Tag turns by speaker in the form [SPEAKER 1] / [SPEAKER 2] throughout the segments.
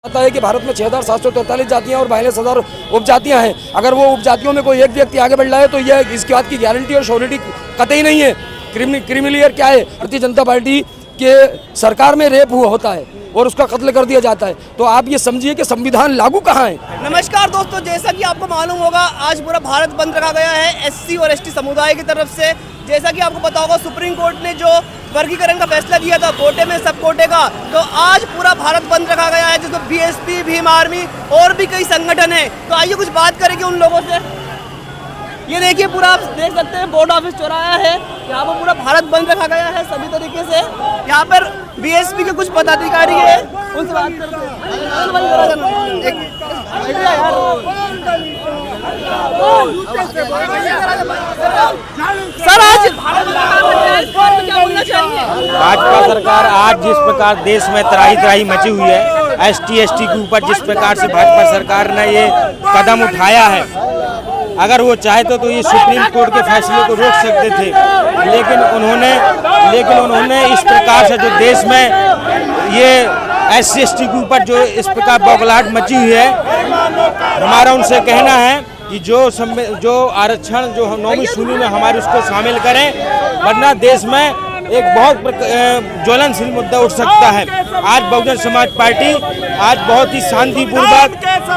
[SPEAKER 1] पता है कि भारत में 6,743 जातियां और 42,000 उपजातियां हैं। अगर वो उपजातियों में कोई एक व्यक्ति आगे बढ़ रहा है तो यह इसकी बात की गारंटी और श्योरिटी कतई नहीं है। क्रिमिनल क्या है, भारतीय जनता पार्टी के सरकार में रेप हुआ होता है और उसका कत्ल कर दिया जाता है। तो आप ये समझिए कि संविधान लागू कहाँ है।
[SPEAKER 2] नमस्कार दोस्तों, जैसा कि आपको मालूम होगा आज पूरा भारत बंद रखा गया है एससी और एसटी समुदाय की तरफ से। जैसा कि आपको पता होगा सुप्रीम कोर्ट ने जो वर्गीकरण का फैसला दिया था कोटे में सब कोटे का, तो आज पूरा भारत बंद रखा गया है, जिसमें बीएसपी, भीम आर्मी और भी कई संगठन हैं। तो आइए कुछ बात करेंगे उन लोगों से। ये देखिए पूरा आप देख सकते हैं बोर्ड ऑफिस चौराहा है, यहाँ पर पूरा भारत बंद रखा गया है सभी तरीके से। यहाँ पर बीएसपी के कुछ पदाधिकारी है, उनसे बात करते हैं। सर आज क्या बोलना चाहेंगे?
[SPEAKER 3] भाजपा सरकार आज जिस प्रकार देश में त्राही मची हुई है, एसटी के ऊपर जिस प्रकार से भाजपा सरकार ने ये कदम उठाया है, अगर वो चाहते तो ये सुप्रीम कोर्ट के फैसले को रोक सकते थे, लेकिन उन्होंने इस प्रकार से जो देश में ये एससी एसटी के ऊपर जो इस प्रकार बौखलाहट मची हुई है, हमारा उनसे कहना है कि जो आरक्षण जो 9वीं सूची में हमारे उसको शामिल करें, वरना देश में एक बहुत ज्वलनशील मुद्दा उठ सकता है। आज बहुजन समाज पार्टी आज बहुत ही शांतिपूर्वक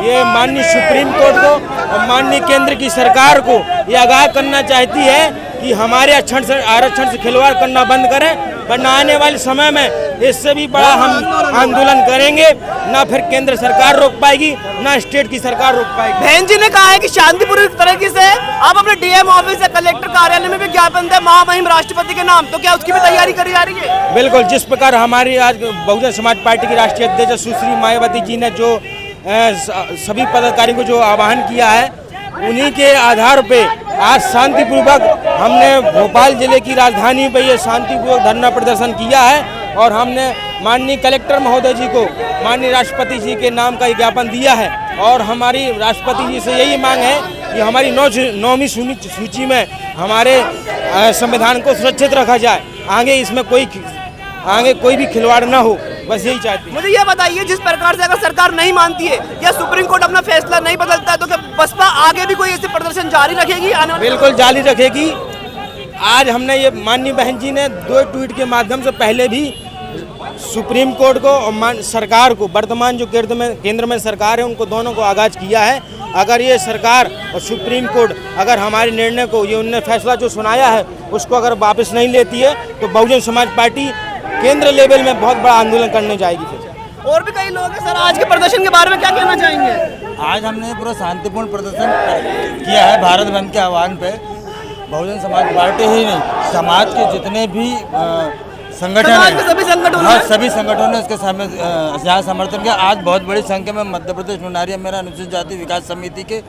[SPEAKER 3] ये माननीय सुप्रीम कोर्ट को और माननीय केंद्र की सरकार को ये आगाह करना चाहती है कि हमारे आरक्षण से खिलवाड़ करना बंद करें, वरना आने वाले समय में इससे भी बड़ा हम आंदोलन करेंगे। ना फिर केंद्र सरकार रोक पाएगी, ना स्टेट की सरकार रोक पाएगी।
[SPEAKER 2] बहन जी ने कहा है कि शांतिपूर्ण तरीके से आप अपने डीएम ऑफिस या कलेक्टर कार्यालय में भी ज्ञापन दें महामहिम राष्ट्रपति के नाम, तो क्या उसकी भी तैयारी करी जा रही है?
[SPEAKER 3] बिल्कुल, जिस प्रकार हमारी आज बहुजन समाज पार्टी की राष्ट्रीय अध्यक्ष सुश्री मायावती जी ने जो सभी पदाधिकारियों को जो आह्वान किया है, उन्हीं के आधार पे आज शांतिपूर्वक हमने भोपाल जिले की राजधानी पे ये शांतिपूर्वक धरना प्रदर्शन किया है और हमने माननीय कलेक्टर महोदय जी को माननीय राष्ट्रपति जी के नाम का ज्ञापन दिया है और हमारी राष्ट्रपति जी से यही मांग है कि हमारी 9वीं सूची में हमारे संविधान को सुरक्षित रखा जाए, आगे कोई भी खिलवाड़ ना हो, बस यही चाहती है।
[SPEAKER 2] मुझे ये बताइए, जिस प्रकार से अगर सरकार नहीं मानती है या सुप्रीम कोर्ट अपना फैसला नहीं बदलता है, तो क्या बसपा आगे भी कोई ऐसे प्रदर्शन जारी रखेगी?
[SPEAKER 3] बिल्कुल जारी रखेगी। आज हमने ये माननीय बहन जी ने 2 ट्वीट के माध्यम से पहले भी सुप्रीम कोर्ट को और सरकार को, वर्तमान जो केंद्र में सरकार है, उनको दोनों को आगाज किया है। अगर ये सरकार और सुप्रीम कोर्ट अगर हमारे निर्णय को, ये उन्होंने फैसला जो सुनाया है, उसको अगर वापस नहीं लेती है, तो बहुजन समाज पार्टी केंद्र लेवल में बहुत बड़ा आंदोलन करने जाएगी। फिर
[SPEAKER 2] और भी कई लोग हैं सर, आज के प्रदर्शन के बारे में क्या कहना चाहेंगे?
[SPEAKER 4] आज हमने पूरा शांतिपूर्ण प्रदर्शन किया है भारत बंद के आह्वान पे। बहुजन समाज पार्टी ही नहीं, समाज के जितने भी संगठन हैं, सभी संगठनों ने इसके यहाँ समर्थन किया। आज बहुत बड़ी संख्या में मध्य प्रदेश मुनारिया मेरा अनुसूचित जाति विकास समिति के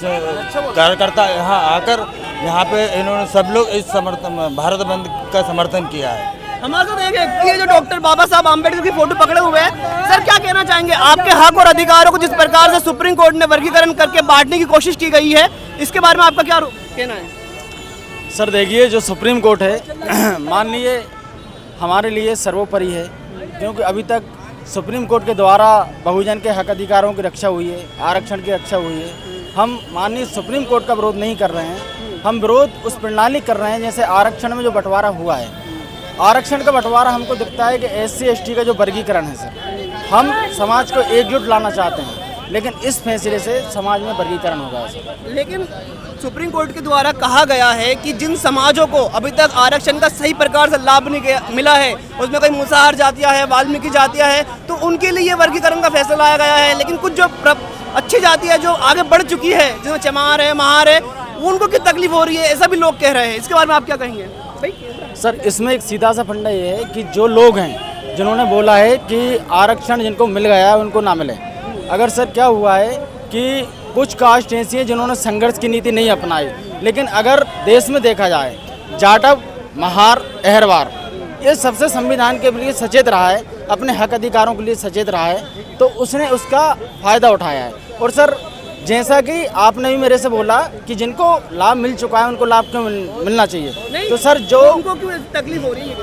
[SPEAKER 4] कार्यकर्ता यहाँ आकर यहाँ पे इन्होंने सब लोग इस भारत बंद का समर्थन किया है।
[SPEAKER 2] हमारे साथ एक व्यक्ति है जो डॉक्टर बाबा साहब आम्बेडकर की फोटो पकड़े हुए हैं। सर क्या कहना चाहेंगे, आपके हक और अधिकारों को जिस प्रकार से सुप्रीम कोर्ट ने वर्गीकरण करके बांटने की कोशिश की गई है, इसके बारे में आपका क्या कहना है?
[SPEAKER 5] सर देखिए, जो सुप्रीम कोर्ट है मान लीजिए हमारे लिए सर्वोपरि है, क्योंकि अभी तक सुप्रीम कोर्ट के द्वारा बहुजन के हक अधिकारों की रक्षा हुई है, आरक्षण की रक्षा हुई है। हम माननीय सुप्रीम कोर्ट का विरोध नहीं कर रहे हैं, हम विरोध उस प्रणाली कर रहे हैं जैसे आरक्षण में जो बंटवारा हुआ है। आरक्षण का बंटवारा हमको दिखता है कि एससी एसटी का जो वर्गीकरण है सर, हम समाज को एकजुट लाना चाहते हैं, लेकिन इस फैसले से समाज में वर्गीकरण हो गया सर।
[SPEAKER 2] लेकिन सुप्रीम कोर्ट के द्वारा कहा गया है कि जिन समाजों को अभी तक आरक्षण का सही प्रकार से लाभ नहीं मिला है, उसमें कई मुसहर जातियां हैं, वाल्मीकि जातियां हैं, तो उनके लिए वर्गीकरण का फैसला लाया गया है। लेकिन कुछ जो अच्छी जातियां जो आगे बढ़ चुकी है, जिसमें चमार है, महार है, उनको कितनी तकलीफ हो रही है, ऐसा भी लोग कह रहे हैं। इसके बारे में आप क्या कहेंगे?
[SPEAKER 5] सर इसमें एक सीधा सा फंडा ये है कि जो लोग हैं जिन्होंने बोला है कि आरक्षण जिनको मिल गया है उनको ना मिले, अगर सर क्या हुआ है कि कुछ कास्ट ऐसी हैं जिन्होंने संघर्ष की नीति नहीं अपनाई, लेकिन अगर देश में देखा जाए जाटव, महार, अहरवार ये सबसे संविधान के लिए सचेत रहा है, अपने हक अधिकारों के लिए सचेत रहा है, तो उसने उसका फ़ायदा उठाया है। और सर जैसा कि आपने भी मेरे से बोला कि जिनको लाभ मिल चुका है उनको लाभ क्यों मिलना चाहिए, तो सर जो
[SPEAKER 2] उनको क्यों तकलीफ हो रही है?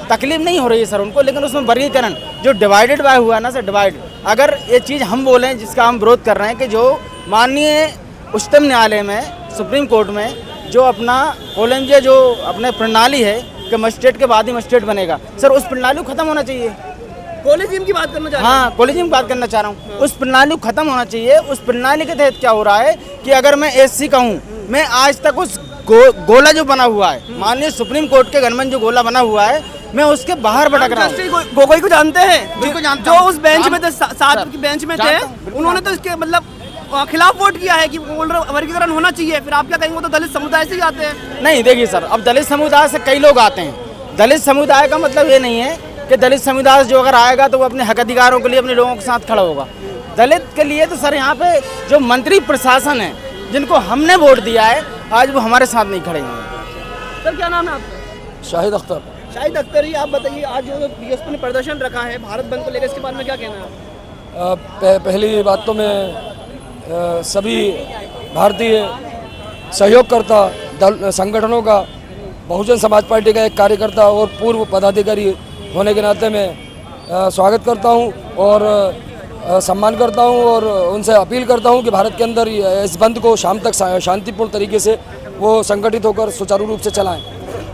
[SPEAKER 5] तकलीफ नहीं हो रही है सर उनको, लेकिन उसमें वर्गीकरण जो डिवाइडेड बाय हुआ है ना सर, डिवाइड अगर ये चीज़ हम बोलें जिसका हम विरोध कर रहे हैं कि जो माननीय उच्चतम न्यायालय में, सुप्रीम कोर्ट में जो अपना कोलेंजिया जो अपने प्रणाली है कि मजिस्ट्रेट के बाद ही मजिस्ट्रेट बनेगा, सर उस प्रणाली को ख़त्म होना चाहिए।
[SPEAKER 2] कॉलेजियम की बात करना चाह रहे हैं?
[SPEAKER 5] हाँ, कॉलेजियम की बात करना चाह रहा हूँ। उस प्रणाली को ख़त्म होना चाहिए। उस प्रणाली के तहत क्या हो रहा है कि अगर मैं एससी का हूँ, मैं आज तक उस गोला जो बना हुआ है, माननीय सुप्रीम कोर्ट के घर में जो गोला बना हुआ है, मैं उसके बाहर भटक रहा हूँ।
[SPEAKER 2] गोगोई को जानते हैं?
[SPEAKER 5] बिल्कुल जानता
[SPEAKER 2] जो
[SPEAKER 5] हूँ।
[SPEAKER 2] उस बेंच में थे, साथ की बेंच में थे, उन्होंने तो इसके मतलब खिलाफ वोट किया है कि वर्गीकरण होना चाहिए। फिर आप क्या कहेंगे? वो तो दलित समुदाय से ही आते हैं।
[SPEAKER 5] नहीं, देखिए सर, अब दलित समुदाय से कई लोग आते हैं। दलित समुदाय का मतलब ये नहीं है कि दलित समुदाय जो अगर आएगा तो वो अपने हक अधिकारों के लिए अपने लोगों के साथ खड़ा होगा। दलित के लिए तो सर यहाँ पे जो मंत्री प्रशासन है, जिनको हमने वोट दिया है, आज वो हमारे साथ नहीं खड़े हैं।
[SPEAKER 2] सर क्या नाम है आपका?
[SPEAKER 1] शाहिद अख्तर।
[SPEAKER 2] शाहिद अख्तर जी, आप बताइए, आज जो बीएसपी ने प्रदर्शन रखा है भारत बंद को लेकर, इसके बारे में क्या कहना है आप?
[SPEAKER 1] पहली बात तो मैं सभी भारतीय सहयोगकर्ता दल संगठनों का, बहुजन समाज पार्टी का एक कार्यकर्ता और पूर्व पदाधिकारी होने के नाते मैं स्वागत करता हूं और सम्मान करता हूं और उनसे अपील करता हूं कि भारत के अंदर इस बंद को शाम तक शांतिपूर्ण तरीके से वो संगठित होकर सुचारू रूप से चलाएं।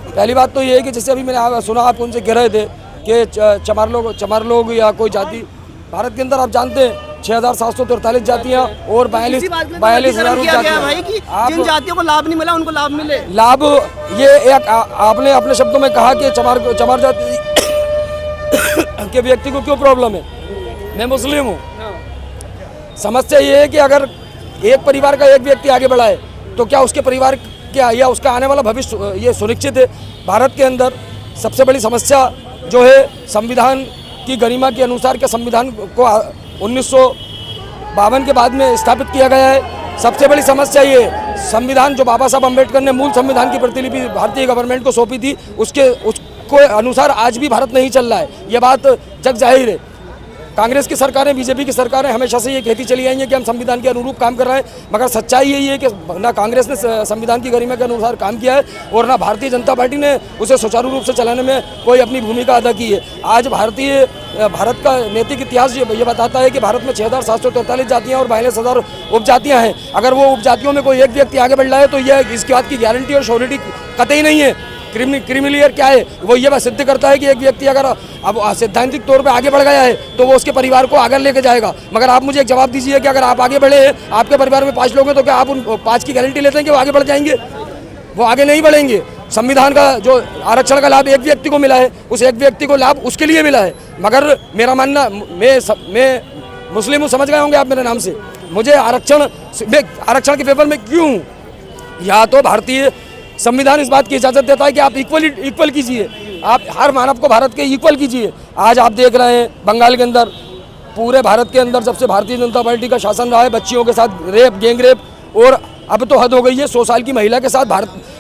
[SPEAKER 1] पहली बात तो ये है कि जैसे अभी मैंने सुना, आप उनसे कह रहे थे कि चमार लोग या कोई जाति, भारत के अंदर आप जानते हैं 6,743 जातियाँ और 42,000
[SPEAKER 2] भाई कि जिन जातियों को लाभ नहीं मिला उनको लाभ मिले।
[SPEAKER 1] लाभ ये एक आपने अपने शब्दों में कहा कि चमार जाति के व्यक्ति को क्यों प्रॉब्लम है? मैं मुस्लिम हूँ। समस्या ये है कि अगर एक परिवार का एक व्यक्ति आगे बढ़ा है तो क्या उसके परिवार क्या या उसका आने वाला भविष्य ये सुनिश्चित है? भारत के अंदर सबसे बड़ी समस्या जो है, संविधान की गरिमा के अनुसार के संविधान को 1952 के बाद में स्थापित किया गया है। सबसे बड़ी समस्या ये, संविधान जो बाबा साहब अम्बेडकर ने मूल संविधान की प्रतिलिपि भारतीय गवर्नमेंट को सौंपी थी, उसके अनुसार आज भी भारत नहीं चल रहा है। ये बात जग जाहिर है। कांग्रेस की सरकारें, बीजेपी की सरकारें हमेशा से ये कहती चली आई हैं कि हम संविधान के अनुरूप काम कर रहे हैं, मगर सच्चाई यही है कि ना कांग्रेस ने संविधान की गरिमा के अनुसार काम किया है और ना भारतीय जनता पार्टी ने उसे सुचारू रूप से चलाने में कोई अपनी भूमिका अदा की है। आज भारत का नैतिक इतिहास ये बताता है कि भारत में 6,743 जातियाँ और 42,000 उपजातियाँ हैं। अगर वो उपजातियों में कोई एक व्यक्ति आगे बढ़ रहा है तो यह इसकी बात की गारंटी और श्योरिटी कतई नहीं है। क्रिमिलियर क्या है? वो ये सिद्ध करता है कि एक व्यक्ति अगर अब सैद्धांतिक तौर पे आगे बढ़ गया है तो वो उसके परिवार को आगे लेके जाएगा। मगर आप मुझे एक जवाब दीजिए कि अगर आप आगे बढ़े हैं, आपके परिवार में 5 लोग हैं, तो क्या आप उन 5 की गारंटी लेते हैं कि वो आगे बढ़ जाएंगे? वो आगे नहीं बढ़ेंगे। संविधान का जो आरक्षण का लाभ एक व्यक्ति को मिला है, उस एक व्यक्ति को लाभ उसके लिए मिला है। मगर मेरा मानना, मैं मुस्लिम हूँ, समझ गए होंगे आप मेरे नाम से। मुझे आरक्षण के फेवर में क्यों हूँ? या तो भारतीय संविधान इस बात की इजाज़त देता है कि आप इक्वल कीजिए, आप हर मानव को भारत के इक्वल कीजिए। आज आप देख रहे हैं बंगाल के अंदर, पूरे भारत के अंदर जब से भारतीय जनता पार्टी का शासन रहा है, बच्चियों के साथ रेप, गैंग रेप, और अब तो हद हो गई है, 100 साल की महिला के साथ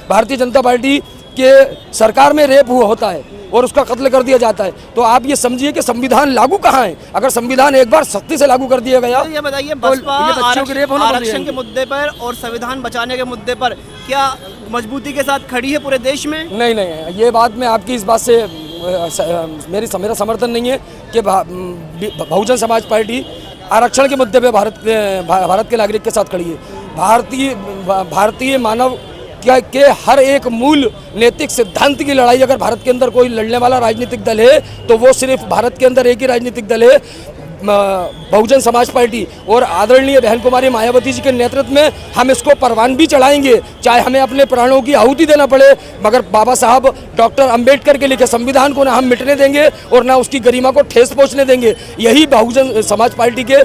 [SPEAKER 1] भारतीय जनता पार्टी के सरकार में रेप होता है और उसका कत्ल कर दिया जाता है। तो आप ये समझिए कि संविधान लागू कहाँ है? अगर संविधान एक बार सख्ती से लागू कर दिया गया,
[SPEAKER 2] तो ये बताइए, बसपा आरक्षण के मुद्दे पर और संविधान बचाने के मुद्दे पर क्या मजबूती के साथ खड़ी है पूरे देश में?
[SPEAKER 1] नहीं, ये बात मैं आपकी इस बात से मेरा समर्थन नहीं है कि बहुजन समाज पार्टी आरक्षण के मुद्दे पे भारत के नागरिक के साथ खड़ी है। भारतीय मानव के हर एक मूल नैतिक सिद्धांत की लड़ाई अगर भारत के अंदर कोई लड़ने वाला राजनीतिक दल है तो वो सिर्फ भारत के अंदर एक ही राजनीतिक दल है, बहुजन समाज पार्टी। और आदरणीय बहन कुमारी मायावती जी के नेतृत्व में हम इसको परवान भी चढ़ाएंगे, चाहे हमें अपने प्राणों की आहुति देना पड़े, मगर बाबा साहब डॉक्टर अंबेडकर के लिखे संविधान को ना हम मिटने देंगे और ना उसकी गरिमा को ठेस पहुँचने देंगे। यही बहुजन समाज पार्टी के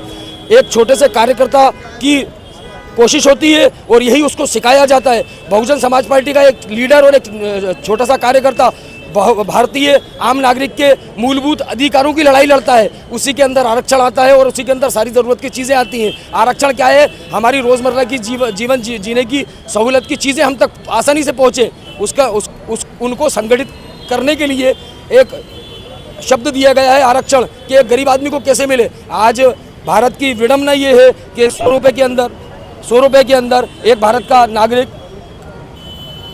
[SPEAKER 1] एक छोटे से कार्यकर्ता की कोशिश होती है और यही उसको सिखाया जाता है। बहुजन समाज पार्टी का एक लीडर और एक छोटा सा कार्यकर्ता भारतीय आम नागरिक के मूलभूत अधिकारों की लड़ाई लड़ता है, उसी के अंदर आरक्षण आता है और उसी के अंदर सारी ज़रूरत की चीज़ें आती हैं। आरक्षण क्या है? हमारी रोज़मर्रा की जीवन जीने की सहूलत की चीज़ें हम तक आसानी से पहुँचे, उनको संगठित करने के लिए एक शब्द दिया गया है आरक्षण, कि एक गरीब आदमी को कैसे मिले। आज भारत की विडम्बना ये है कि 100 रुपये के अंदर एक भारत का नागरिक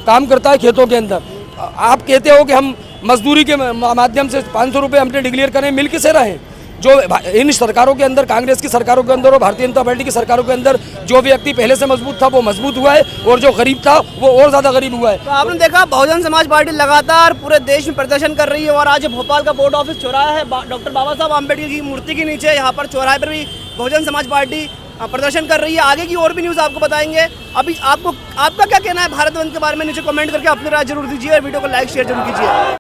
[SPEAKER 1] काम करता है खेतों के अंदर। आप कहते हो कि हम मजदूरी के माध्यम से 500 रुपये हमने डिक्लेयर करें, मिल किसे रहें? जो इन सरकारों के अंदर, कांग्रेस की सरकारों के अंदर और भारतीय जनता पार्टी की सरकारों के अंदर जो व्यक्ति पहले से मजबूत था वो मजबूत हुआ है, और जो गरीब था वो और ज़्यादा गरीब हुआ है।
[SPEAKER 2] तो आपने देखा बहुजन समाज पार्टी लगातार पूरे देश में प्रदर्शन कर रही है, और आज भोपाल का बोर्ड ऑफिस चौराहा है डॉक्टर बाबा साहब आम्बेडकर की मूर्ति के नीचे, यहाँ पर चौराहे पर भी बहुजन समाज पार्टी प्रदर्शन कर रही है। आगे की और भी न्यूज़ आपको बताएंगे। अभी आपका क्या कहना है भारत बंद के बारे में, नीचे कमेंट करके अपनी राय जरूर दीजिए और वीडियो को लाइक शेयर जरूर कीजिए।